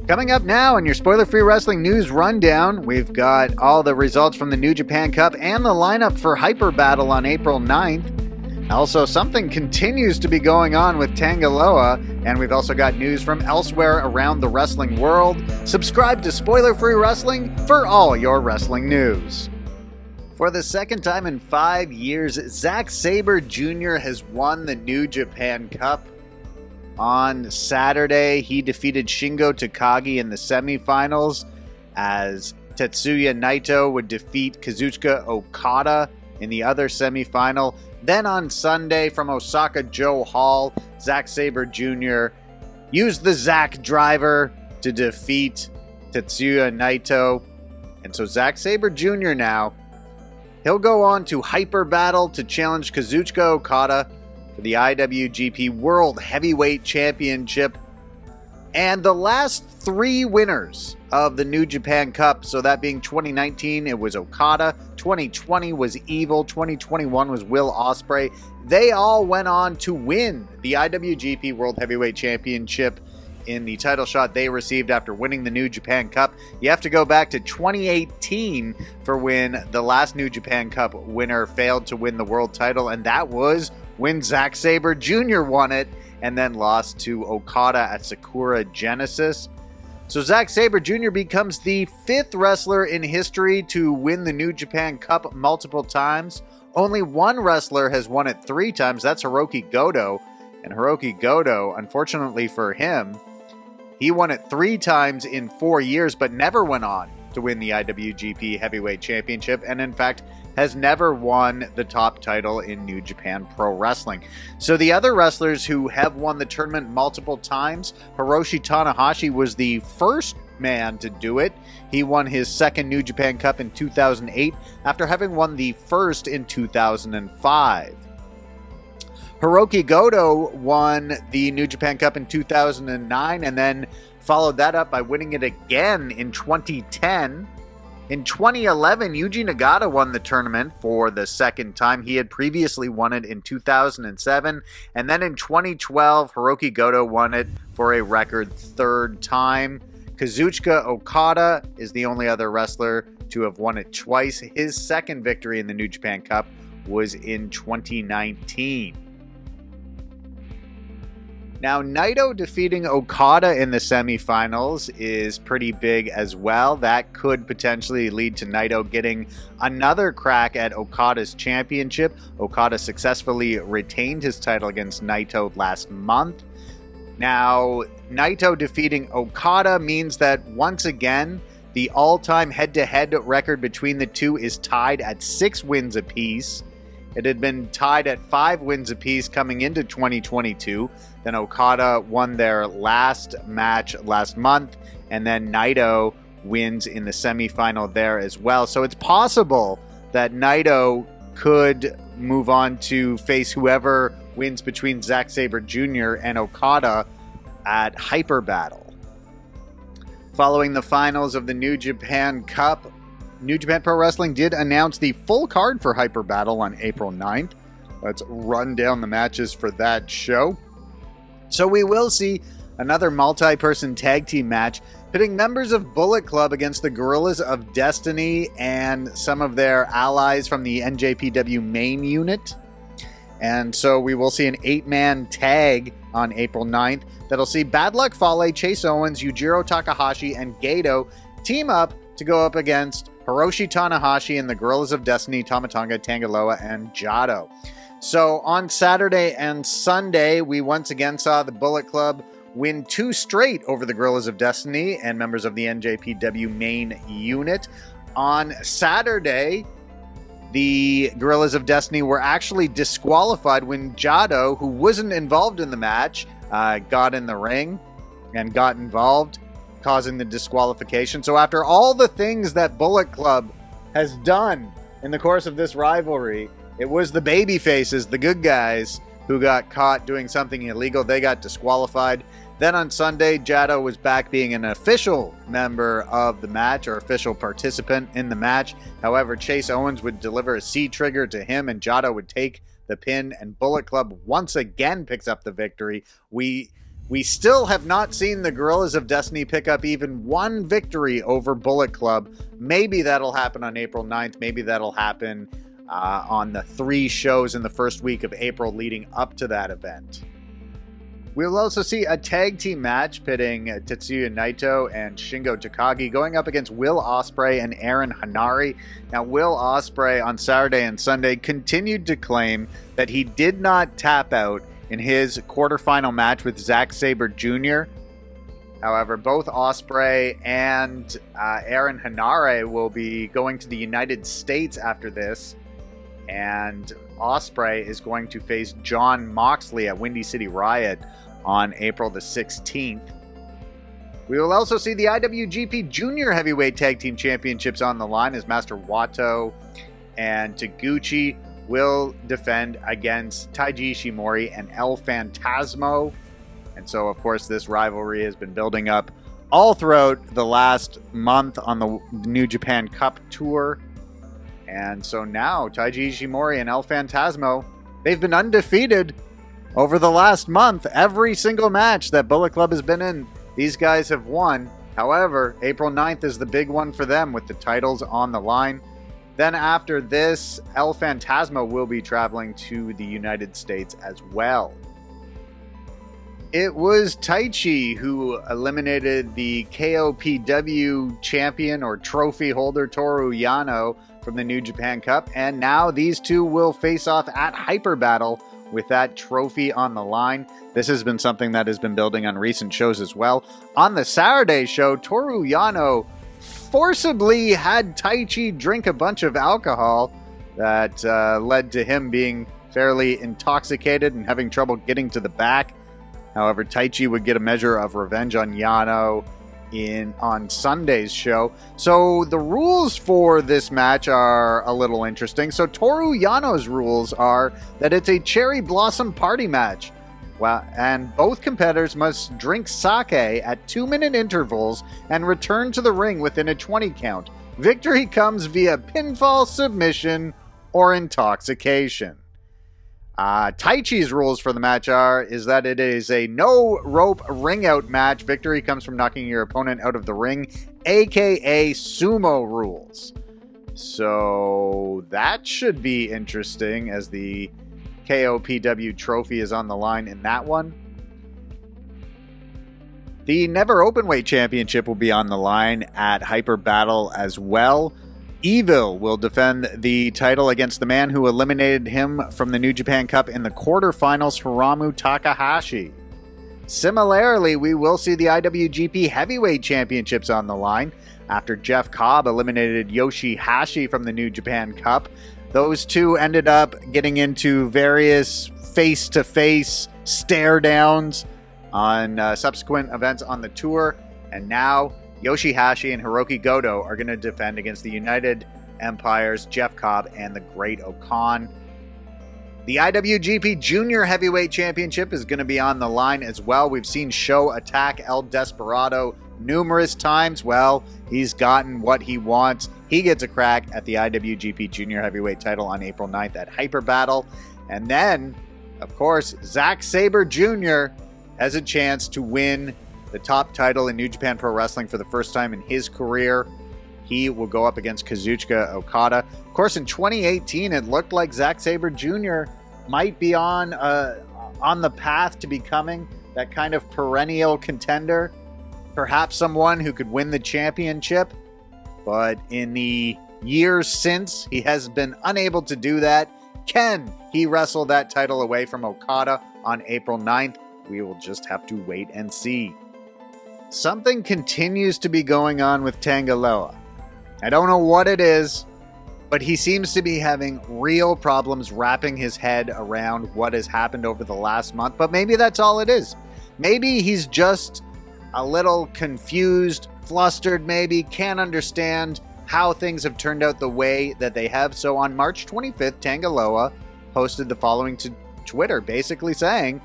Coming up now in your spoiler-free wrestling news rundown, we've got all the results from the New Japan Cup and the lineup for Hyper Battle on April 9th. Also, something continues to be going on with Tangaloa, and we've also got news from elsewhere around the wrestling world. Subscribe to Spoiler-Free Wrestling for all your wrestling news. For the second time in 5 years, Zack Sabre Jr. has won the New Japan Cup. On Saturday, he defeated Shingo Takagi in the semifinals as Tetsuya Naito would defeat Kazuchika Okada in the other semifinal. Then on Sunday from Osaka Joe Hall, Zack Sabre Jr. used the Zack Driver to defeat Tetsuya Naito. And so Zack Sabre Jr. now, he'll go on to Hyper Battle to challenge Kazuchika Okada for the IWGP World Heavyweight Championship. And the last three winners of the New Japan Cup, so that being 2019, it was Okada, 2020 was Evil, 2021 was Will Ospreay. They all went on to win the IWGP World Heavyweight Championship in the title shot they received after winning the New Japan Cup. You have to go back to 2018 for when the last New Japan Cup winner failed to win the world title, and that was when Zack Sabre Jr. won it and then lost to Okada at Sakura Genesis. So Zack Sabre Jr. becomes the fifth wrestler in history to win the New Japan Cup multiple times. Only one wrestler has won it 3 times. That's Hiroki Goto. And Hiroki Goto, unfortunately for him, he won it 3 times in 4 years, but never went on to win the IWGP Heavyweight Championship, and in fact has never won the top title in New Japan Pro Wrestling. So the other wrestlers who have won the tournament multiple times, Hiroshi Tanahashi was the first man to do it. He won his second New Japan Cup in 2008 after having won the first in 2005. Hiroki Goto won the New Japan Cup in 2009 and then followed that up by winning it again in 2010. In 2011, Yuji Nagata won the tournament for the second time. He had previously won it in 2007. And then in 2012, Hiroki Goto won it for a record 3rd time. Kazuchika Okada is the only other wrestler to have won it twice. His second victory in the New Japan Cup was in 2019. Now, Naito defeating Okada in the semifinals is pretty big as well. That could potentially lead to Naito getting another crack at Okada's championship. Okada successfully retained his title against Naito last month. Now, Naito defeating Okada means that once again, the all-time head-to-head record between the two is tied at 6 wins apiece. It had been tied at 5 wins apiece coming into 2022. Then Okada won their last match last month, and then Naito wins in the semifinal there as well. So it's possible that Naito could move on to face whoever wins between Zack Sabre Jr. and Okada at Hyper Battle. Following the finals of the New Japan Cup, New Japan Pro Wrestling did announce the full card for Hyper Battle on April 9th. Let's run down the matches for that show. So we will see another multi-person tag team match pitting members of Bullet Club against the Guerrillas of Destiny and some of their allies from the NJPW main unit. And so we will see an 8-man tag on April 9th that'll see Bad Luck Fale, Chase Owens, Yujiro Takahashi, and Gato team up to go up against Hiroshi Tanahashi and the Guerrillas of Destiny, Tamatanga, Tangaloa, and Jado. So on Saturday and Sunday, we once again saw the Bullet Club win 2 straight over the Guerrillas of Destiny and members of the NJPW main unit. On Saturday, the Guerrillas of Destiny were actually disqualified when Jado, who wasn't involved in the match, got in the ring and got involved, causing the disqualification. So after all the things that Bullet Club has done in the course of this rivalry, it was the baby faces, the good guys, who got caught doing something illegal. They got disqualified. Then on Sunday, Jado was back being an official member of the match, or official participant in the match. However, Chase Owens would deliver a C-trigger to him, and Jado would take the pin, and Bullet Club once again picks up the victory. We We still have not seen the Guerrillas of Destiny pick up even one victory over Bullet Club. Maybe that'll happen on April 9th. Maybe that'll happen on the 3 shows in the first week of April leading up to that event. We'll also see a tag team match pitting Tetsuya Naito and Shingo Takagi going up against Will Ospreay and Aaron Hanari. Now, Will Ospreay on Saturday and Sunday continued to claim that he did not tap out in his quarterfinal match with Zack Sabre Jr. However, both Ospreay and Aaron Hanari will be going to the United States after this. And Ospreay is going to face Jon Moxley at Windy City Riot on April the 16th. We will also see the IWGP Junior Heavyweight Tag Team Championships on the line as Master Wato and Taguchi will defend against Taiji Ishimori and El Phantasmo. And so, of course, this rivalry has been building up all throughout the last month on the New Japan Cup Tour. And so now, Taiji Ishimori and El Phantasmo, they've been undefeated over the last month. Every single match that Bullet Club has been in, these guys have won. However, April 9th is the big one for them with the titles on the line. Then after this, El Phantasmo will be traveling to the United States as well. It was Taichi who eliminated the KOPW champion or trophy holder Toru Yano from the New Japan Cup, and now these two will face off at Hyper Battle with that trophy on the line. This has been something that has been building on recent shows as well. On the Saturday show, Toru Yano forcibly had Taichi drink a bunch of alcohol that led to him being fairly intoxicated and having trouble getting to the back. However, Taichi would get a measure of revenge on Yano on Sunday's show. So the rules for this match are a little interesting. So Toru Yano's rules are that it's a cherry blossom party match. Well, and both competitors must drink sake at 2-minute intervals and return to the ring within a 20 count. Victory comes via pinfall, submission, or intoxication. Taichi's rules for the match is that it is a no rope ring out match. Victory comes from knocking your opponent out of the ring, aka sumo rules. So that should be interesting as the KOPW trophy is on the line in that one. The Never Openweight Championship will be on the line at Hyper Battle as well. Evil will defend the title against the man who eliminated him from the New Japan Cup in the quarterfinals, Hiromu Takahashi. Similarly, we will see the IWGP Heavyweight Championships on the line after Jeff Cobb eliminated Yoshihashi from the New Japan Cup. Those two ended up getting into various face-to-face stare-downs on subsequent events on the tour, and now Yoshihashi and Hiroki Goto are going to defend against the United Empire's Jeff Cobb and the Great Okan. The IWGP Junior Heavyweight Championship is going to be on the line as well. We've seen Sho attack El Desperado numerous times. Well, he's gotten what he wants. He gets a crack at the IWGP Junior Heavyweight title on April 9th at Hyper Battle. And then, of course, Zack Sabre Jr. has a chance to win the top title in New Japan Pro Wrestling for the first time in his career. He will go up against Kazuchika Okada. Of course, in 2018, it looked like Zack Sabre Jr. might be on the path to becoming that kind of perennial contender. Perhaps someone who could win the championship. But in the years since, he has been unable to do that. Can he wrestle that title away from Okada on April 9th? We will just have to wait and see. Something continues to be going on with Tangaloa. I don't know what it is, but he seems to be having real problems wrapping his head around what has happened over the last month, but maybe that's all it is. Maybe he's just a little confused, flustered, maybe, can't understand how things have turned out the way that they have. So on March 25th, Tangaloa posted the following to Twitter, basically saying,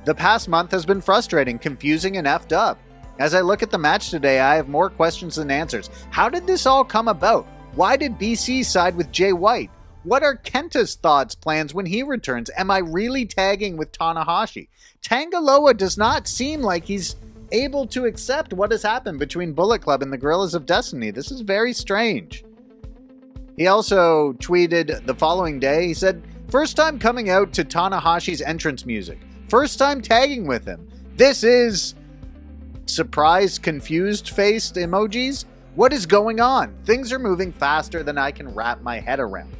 "The past month has been frustrating, confusing, and effed up. As I look at the match today, I have more questions than answers. How did this all come about? Why did BC side with Jay White? What are Kenta's thoughts, plans when he returns? Am I really tagging with Tanahashi? Tangaloa does not seem like he's able to accept what has happened between Bullet Club and the Guerrillas of Destiny. This is very strange. He also tweeted the following day, he said, "First time coming out to Tanahashi's entrance music. First time tagging with him. This is..." surprised, confused-faced emojis. What is going on? Things are moving faster than I can wrap my head around.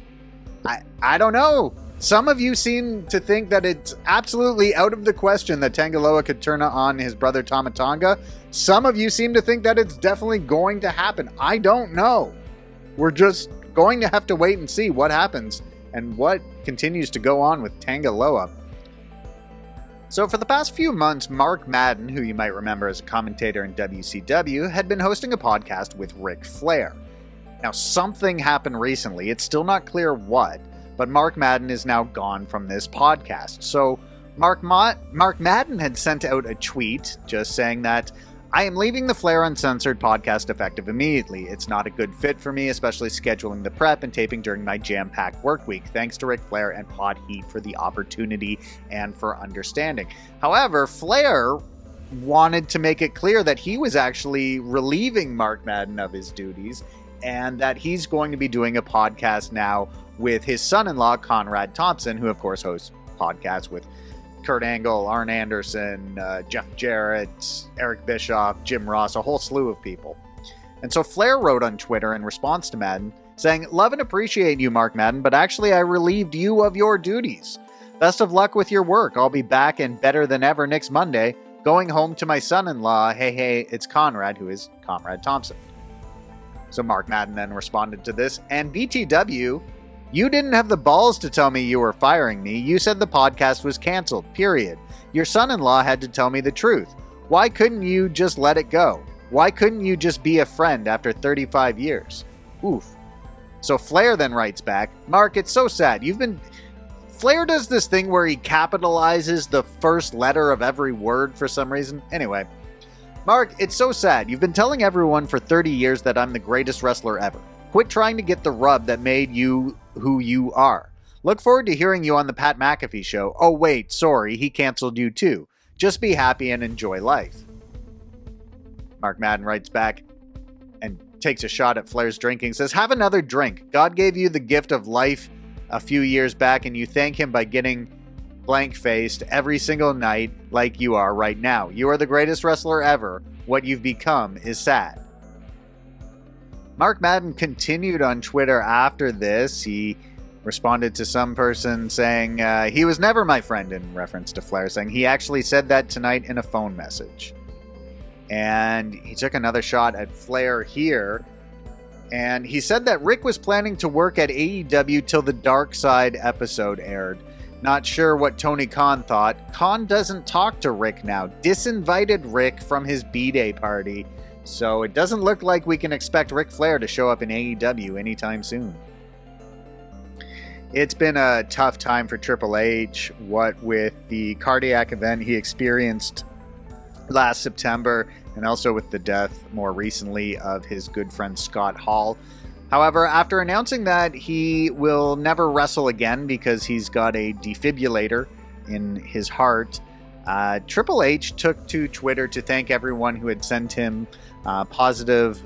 I don't know. Some of you seem to think that it's absolutely out of the question that Tangaloa could turn on his brother Tama Tonga. Some of you seem to think that it's definitely going to happen. I don't know. We're just going to have to wait and see what happens and what continues to go on with Tangaloa. So for the past few months, Mark Madden, who you might remember as a commentator in WCW, had been hosting a podcast with Ric Flair. Now, something happened recently. It's still not clear what, but Mark Madden is now gone from this podcast. So Mark Madden had sent out a tweet just saying that, "I am leaving the Flair Uncensored podcast effective immediately. It's not a good fit for me, especially scheduling the prep and taping during my jam-packed work week. Thanks to Ric Flair and Pod Heat for the opportunity and for understanding." However, Flair wanted to make it clear that he was actually relieving Mark Madden of his duties and that he's going to be doing a podcast now with his son-in-law, Conrad Thompson, who of course hosts podcasts with Kurt Angle, Arn Anderson, Jeff Jarrett, Eric Bischoff, Jim Ross, a whole slew of people. And so Flair wrote on Twitter in response to Madden, saying, "Love and appreciate you, Mark Madden, but actually I relieved you of your duties. Best of luck with your work. I'll be back and better than ever next Monday. Going home to my son-in-law. Hey, it's Conrad," who is Conrad Thompson. So Mark Madden then responded to this, "And BTW, you didn't have the balls to tell me you were firing me. You said the podcast was canceled, period. Your son-in-law had to tell me the truth. Why couldn't you just let it go? Why couldn't you just be a friend after 35 years? Oof." So Flair then writes back, "Mark, it's so sad. Flair does this thing where he capitalizes the first letter of every word for some reason. Anyway, Mark, it's so sad. You've been telling everyone for 30 years that I'm the greatest wrestler ever. Quit trying to get the rub that made you who you are. Look forward to hearing you on the Pat McAfee show. Oh wait, sorry, he canceled you too. Just be happy and enjoy life." Mark Madden writes back and takes a shot at Flair's drinking, says, "Have another drink. God gave you the gift of life a few years back and you thank him by getting blank-faced every single night like you are right now. You are the greatest wrestler ever. What you've become is sad." Mark Madden continued on Twitter after this. He responded to some person saying, "He was never my friend," in reference to Flair, saying, "He actually said that tonight in a phone message." And he took another shot at Flair here. And he said that Rick was planning to work at AEW till the Dark Side episode aired. Not sure what Tony Khan thought. Khan doesn't talk to Rick now. Disinvited Rick from his B-Day party. So it doesn't look like we can expect Ric Flair to show up in AEW anytime soon. It's been a tough time for Triple H, what with the cardiac event he experienced last September, and also with the death more recently of his good friend Scott Hall. However, after announcing that he will never wrestle again because he's got a defibrillator in his heart, Triple H took to Twitter to thank everyone who had sent him positive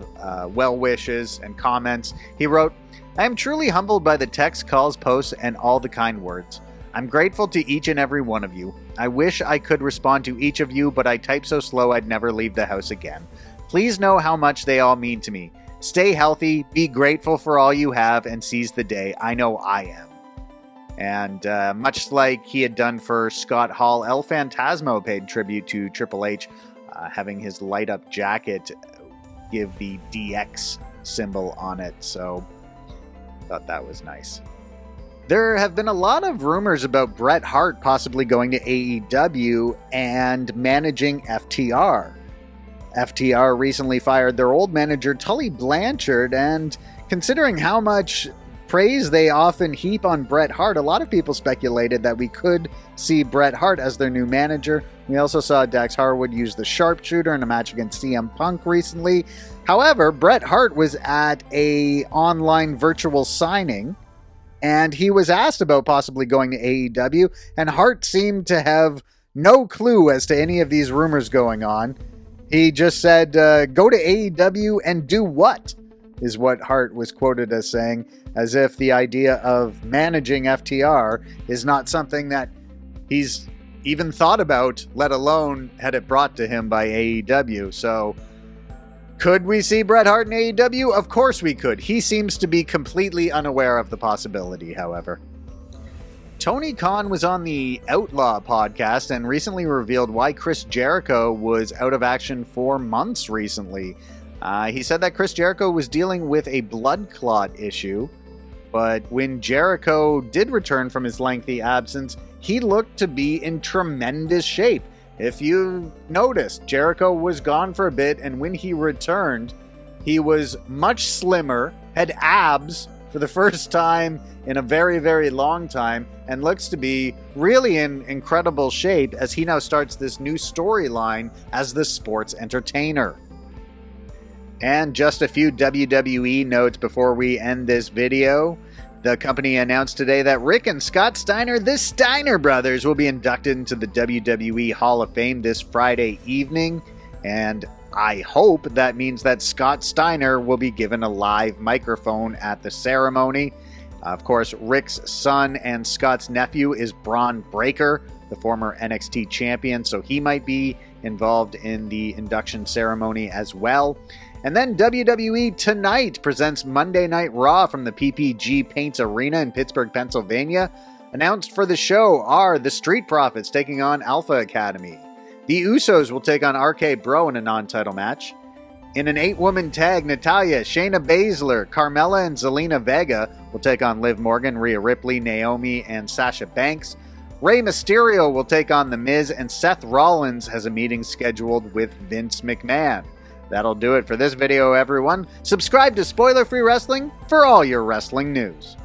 well wishes and comments. He wrote, "I am truly humbled by the texts, calls, posts, and all the kind words. I'm grateful to each and every one of you. I wish I could respond to each of you, but I type so slow I'd never leave the house again. Please know how much they all mean to me. Stay healthy, be grateful for all you have, and seize the day. I know I am." And much like he had done for Scott Hall, El Phantasmo paid tribute to Triple H, having his light-up jacket give the DX symbol on it. So, thought that was nice. There have been a lot of rumors about Bret Hart possibly going to AEW and managing FTR. FTR recently fired their old manager, Tully Blanchard, and considering how much praise they often heap on Bret Hart, a lot of people speculated that we could see Bret Hart as their new manager. We also saw Dax Harwood use the sharpshooter in a match against CM Punk recently. However, Bret Hart was at a online virtual signing, And he was asked about possibly going to AEW, and Hart seemed to have no clue as to any of these rumors going on. He just said, go to AEW and do what? Is what Hart was quoted as saying, as if the idea of managing FTR is not something that he's even thought about, let alone had it brought to him by AEW. So, could we see Bret Hart in AEW? Of course we could. He seems to be completely unaware of the possibility, however. Tony Khan was on the Outlaw podcast and recently revealed why Chris Jericho was out of action for months recently. He said that Chris Jericho was dealing with a blood clot issue, but when Jericho did return from his lengthy absence, he looked to be in tremendous shape. If you noticed, Jericho was gone for a bit, and when he returned, he was much slimmer, had abs for the first time in a very, very long time, and looks to be really in incredible shape as he now starts this new storyline as the sports entertainer. And just a few WWE notes before we end this video. The company announced today that Rick and Scott Steiner, the Steiner brothers, will be inducted into the WWE Hall of Fame this Friday evening. And I hope that means that Scott Steiner will be given a live microphone at the ceremony. Of course, Rick's son and Scott's nephew is Braun Breaker, the former NXT champion, so he might be involved in the induction ceremony as well. And then WWE Tonight presents Monday Night Raw from the PPG Paints Arena in Pittsburgh, Pennsylvania. Announced for the show are the Street Profits taking on Alpha Academy. The Usos will take on RK Bro in a non-title match. In an 8-woman tag, Natalya, Shayna Baszler, Carmella, and Zelina Vega will take on Liv Morgan, Rhea Ripley, Naomi, and Sasha Banks. Rey Mysterio will take on The Miz, and Seth Rollins has a meeting scheduled with Vince McMahon. That'll do it for this video, everyone. Subscribe to Spoiler Free Wrestling for all your wrestling news.